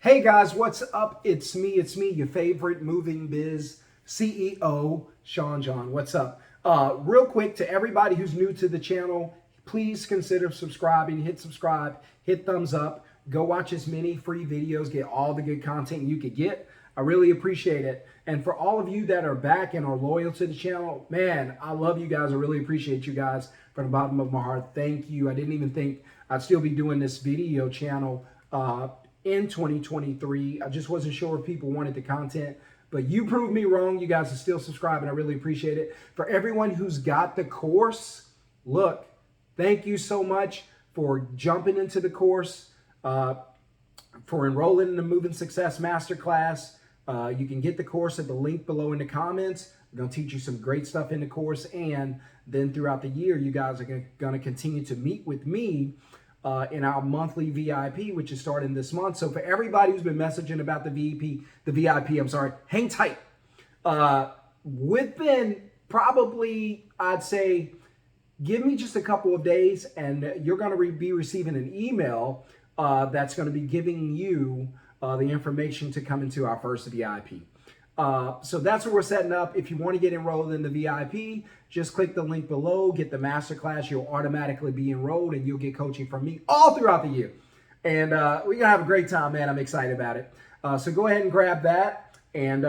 Hey guys, what's up? It's me, your favorite moving biz CEO, Sean John. What's up? Real quick to everybody who's new to the channel, please consider subscribing. Hit subscribe, hit thumbs up. Go watch as many free videos, get all the good content you could get. I really appreciate it. And for all of you that are back and are loyal to the channel, man, I love you guys. I really appreciate you guys from the bottom of my heart. Thank you. I didn't even think I'd still be doing this video channel in 2023. I just wasn't sure if people wanted the content, but you proved me wrong. You guys are still subscribing. I really appreciate it. For everyone who's got the course, look, thank you so much for jumping into the course, for enrolling in the Moving Success Masterclass. You can get the course at the link below in the comments. We're going to teach you some great stuff in the course. And then throughout the year, you guys are going to continue to meet with me in our monthly VIP, which is starting this month. So for everybody who's been messaging about the VIP, hang tight. Within probably, I'd say, give me just a couple of days and you're going to be receiving an email that's going to be giving you the information to come into our first VIP. So that's what we're setting up. If you want to get enrolled in the VIP, just click the link below, get the masterclass. You'll automatically be enrolled and you'll get coaching from me all throughout the year. And we're going to have a great time, man. I'm excited about it. So go ahead and grab that and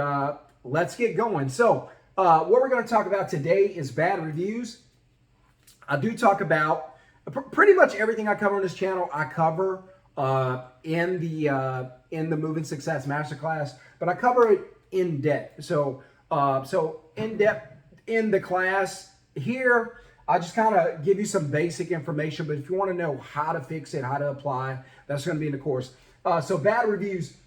let's get going. So what we're going to talk about today is bad reviews. I do talk about pretty much everything I cover on this channel. I cover in the Moving Success Masterclass, but I cover it in depth. So in depth in the class here, I just kind of give you some basic information, but if you want to know how to fix it, how to apply, that's going to be in the course. So bad reviews.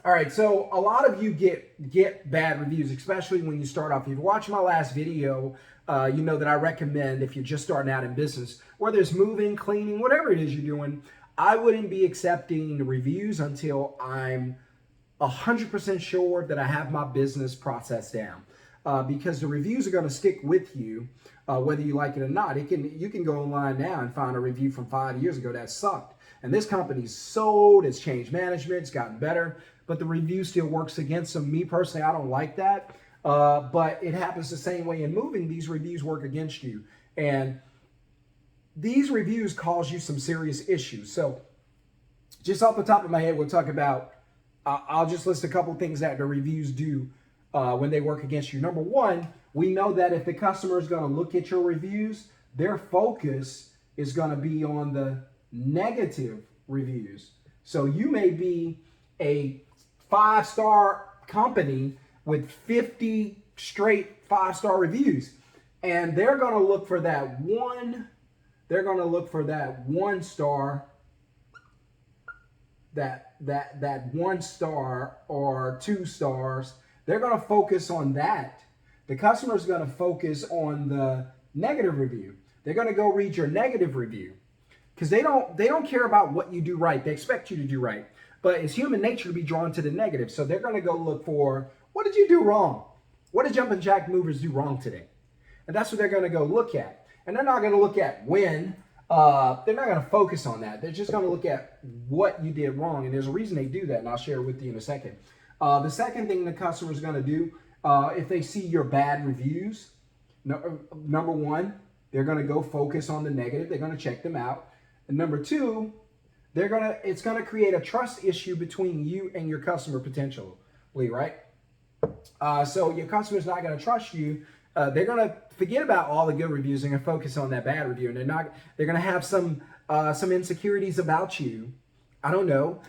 All right, so a lot of you get bad reviews, especially when you start off. If you watch my last video, you know that I recommend if you're just starting out in business, whether it's moving, cleaning, whatever it is you're doing, I wouldn't be accepting reviews until I'm 100% sure that I have my business process down, because the reviews are going to stick with you, whether you like it or not. You can go online now and find a review from 5 years ago that sucked, and this company's sold, it's changed management, it's gotten better, but the review still works against them. Me personally, I don't like that, but it happens the same way in moving. These reviews work against you, and these reviews cause you some serious issues. So just off the top of my head, we'll talk about, I'll just list a couple things that the reviews do when they work against you. Number one, we know that if the customer is going to look at your reviews, their focus is going to be on the negative reviews. So you may be a 5-star company with 50 straight 5-star reviews, and they're going to look for that one. They're going to look for that 1 star. That 1 star or 2 stars, they're going to focus on that. The customer is going to focus on the negative review. They're going to go read your negative review because they don't care about what you do right. They expect you to do right, but it's human nature to be drawn to the negative. So they're going to go look for, what did you do wrong? What did Jumpin' Jack Movers do wrong today? And that's what they're going to go look at. And they're not going to look at when. They're not going to focus on that. They're just going to look at what you did wrong. And there's a reason they do that, and I'll share it with you in a second. The second thing the customer is going to do, if they see your bad reviews, number one, they're going to go focus on the negative. They're going to check them out. And number two, it's going to create a trust issue between you and your customer potentially, right? So your customer's not going to trust you. They're going to forget about all the good reviews and focus on that bad review. And they're going to have some insecurities about you. I don't know.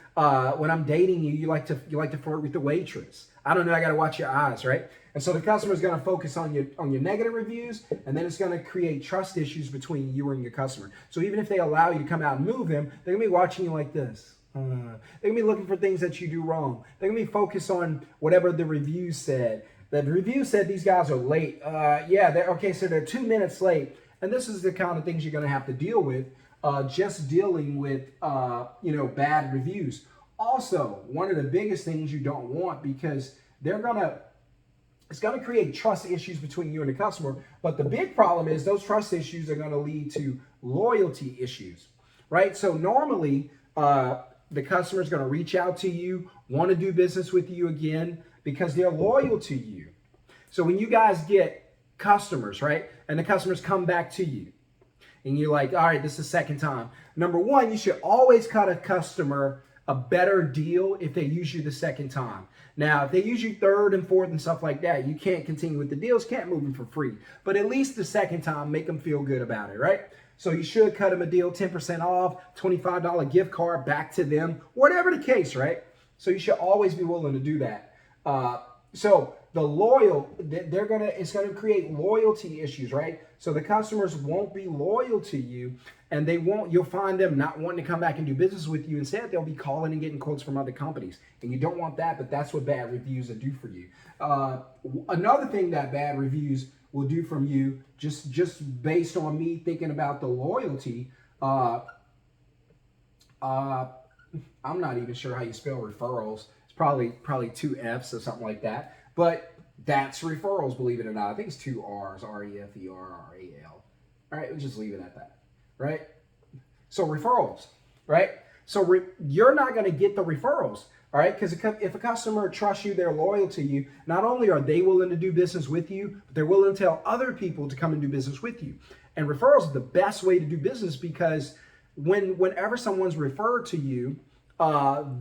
When I'm dating you, you like to flirt with the waitress. I don't know. I got to watch your eyes, right? And so the customer is going to focus on your negative reviews, and then it's going to create trust issues between you and your customer. So even if they allow you to come out and move them, they're going to be watching you like this. They're going to be looking for things that you do wrong. They're going to be focused on whatever the review said. The review said these guys are late. So they're 2 minutes late. And this is the kind of things you're going to have to deal with, just dealing with, bad reviews. Also, one of the biggest things you don't want, because it's going to create trust issues between you and the customer. But the big problem is those trust issues are going to lead to loyalty issues, right? So normally, the customer is going to reach out to you, want to do business with you again because they're loyal to you. So when you guys get customers, right, and the customers come back to you, and you're like, all right, this is the second time. Number one, you should always cut a customer a better deal if they use you the second time. Now, if they use you third and fourth and stuff like that, you can't continue with the deals, can't move them for free. But at least the second time, make them feel good about it, right? So you should cut them a deal, 10% off, $25 gift card back to them, whatever the case, right? So you should always be willing to do that. So the loyal, it's gonna create loyalty issues, right? So the customers won't be loyal to you, and you'll find them not wanting to come back and do business with you. Instead, they'll be calling and getting quotes from other companies. And you don't want that, but that's what bad reviews will do for you. Another thing that bad reviews will do from you, just based on me thinking about the loyalty, I'm not even sure how you spell referrals. It's probably two F's or something like that. But that's referrals, believe it or not. I think it's two R's, R-E-F-E-R-R-A-L. All right, we'll just leave it at that, right? So referrals, right? So you're not going to get the referrals, all right? Because if a customer trusts you, they're loyal to you, not only are they willing to do business with you, but they're willing to tell other people to come and do business with you. And referrals are the best way to do business because whenever someone's referred to you,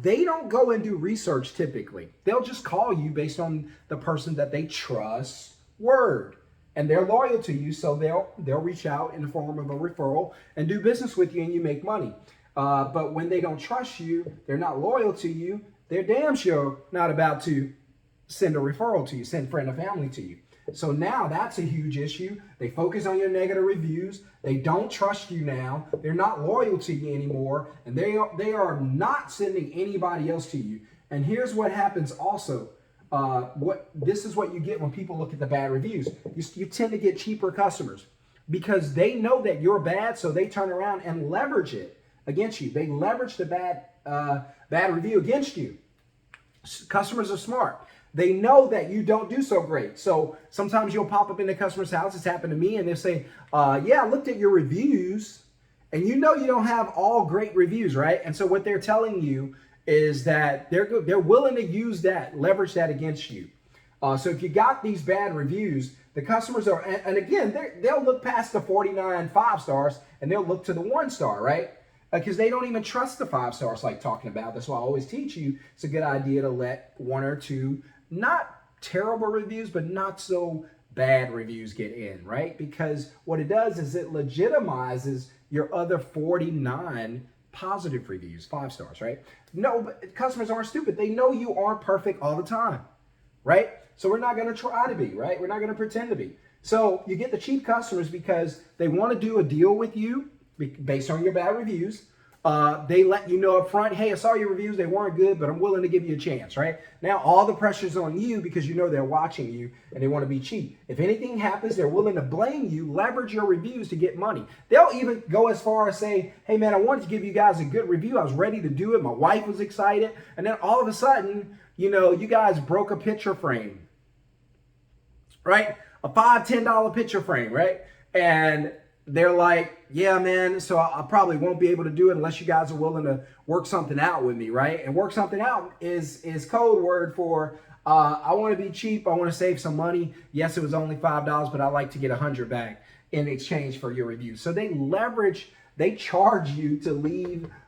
they don't go and do research typically. They'll just call you based on the person that they trust word. And they're loyal to you, so they'll reach out in the form of a referral and do business with you and you make money. But when they don't trust you, they're not loyal to you, they're damn sure not about to send a referral to you, send friend or family to you. So now that's a huge issue. They focus on your negative reviews. They don't trust you now. They're not loyal to you anymore. And they are not sending anybody else to you. And here's what happens also. This is what you get when people look at the bad reviews. You tend to get cheaper customers because they know that you're bad, so they turn around and leverage it against you. They leverage the bad review against you. Customers are smart. They know that you don't do so great. So sometimes you'll pop up in the customer's house. It's happened to me. And they'll say, yeah, I looked at your reviews. And you know you don't have all great reviews, right? And so what they're telling you is that they're willing to use that, leverage that against you. So if you got these bad reviews, the customers are, and again, they'll look past the 49 5 stars and they'll look to the 1 star, right? Because they don't even trust the 5 stars like talking about. That's why I always teach you it's a good idea to let 1 or 2 not terrible reviews, but not so bad reviews get in, right? Because what it does is it legitimizes your other 49 positive reviews, 5 stars, right? No, but customers aren't stupid. They know you aren't perfect all the time, right? So we're not going to try to be, right? We're not going to pretend to be. So you get the cheap customers because they want to do a deal with you based on your bad reviews. They let you know up front, hey, I saw your reviews, they weren't good, but I'm willing to give you a chance, right? Now all the pressure's on you because you know they're watching you and they want to be cheap. If anything happens, they're willing to blame you, leverage your reviews to get money. They'll even go as far as say, hey man, I wanted to give you guys a good review. I was ready to do it. My wife was excited. And then all of a sudden, you know, you guys broke a picture frame, right? A $5, $10 picture frame, right? And they're like, yeah, man, so I probably won't be able to do it unless you guys are willing to work something out with me, right? And work something out is code word for I want to be cheap. I want to save some money. Yes, it was only $5, but I like to get 100 back in exchange for your review. So they charge you to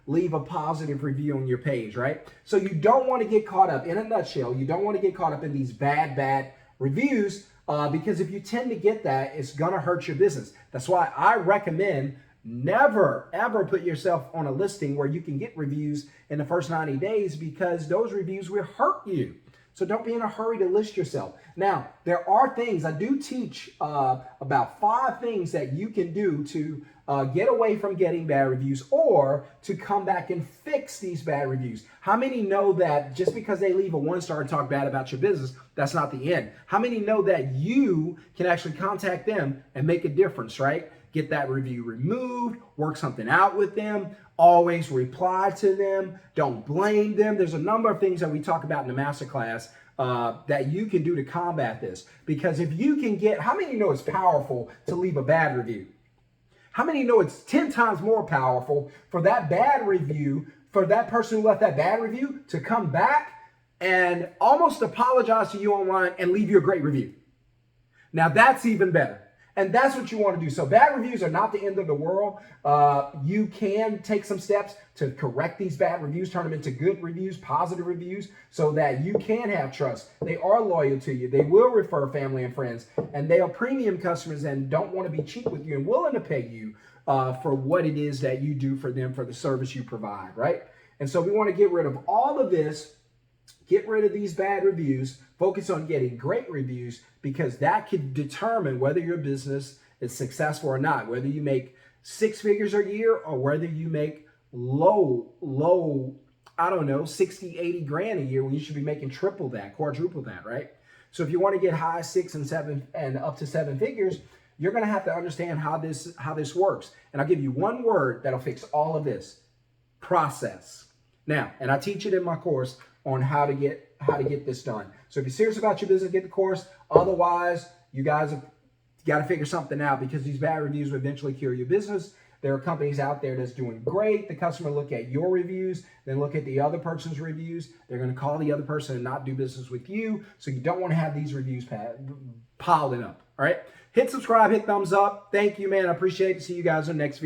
leave a positive review on your page, right? So you don't want to get caught up, in a nutshell, you don't want to get caught up in these bad reviews. Because if you tend to get that, it's going to hurt your business. That's why I recommend never, ever put yourself on a listing where you can get reviews in the first 90 days because those reviews will hurt you. So don't be in a hurry to list yourself. Now, there are things, I do teach about 5 things that you can do to get away from getting bad reviews or to come back and fix these bad reviews. How many know that just because they leave a 1-star and talk bad about your business, that's not the end? How many know that you can actually contact them and make a difference, right? Get that review removed, work something out with them, always reply to them, don't blame them. There's a number of things that we talk about in the masterclass that you can do to combat this. Because if you can get, how many know it's powerful to leave a bad review? How many know it's 10 times more powerful for that bad review for that person who left that bad review to come back and almost apologize to you online and leave you a great review. Now that's even better. And that's what you want to do. So bad reviews are not the end of the world. You can take some steps to correct these bad reviews, turn them into good reviews, positive reviews, so that you can have trust. They are loyal to you. They will refer family and friends, and they are premium customers and don't want to be cheap with you and willing to pay you for what it is that you do for them, for the service you provide, right? And so we want to get rid of all of this. Get rid of these bad reviews. Focus on getting great reviews, because that could determine whether your business is successful or not, whether you make 6 figures a year or whether you make low, I don't know, 60, 80 grand a year when you should be making triple that, quadruple that, right? So if you want to get high 6 and 7 and up to 7 figures, you're going to have to understand how this works. And I'll give you one word that'll fix all of this: process. Now, and I teach it in my course on how to get this done. So if you're serious about your business, get the course. Otherwise, you guys have got to figure something out, because these bad reviews will eventually kill your business. There are companies out there that's doing great. The customer look at your reviews, then look at the other person's reviews. They're going to call the other person and not do business with you. So you don't want to have these reviews piling up. All right. Hit subscribe, hit thumbs up. Thank you, man. I appreciate it. See you guys in the next video.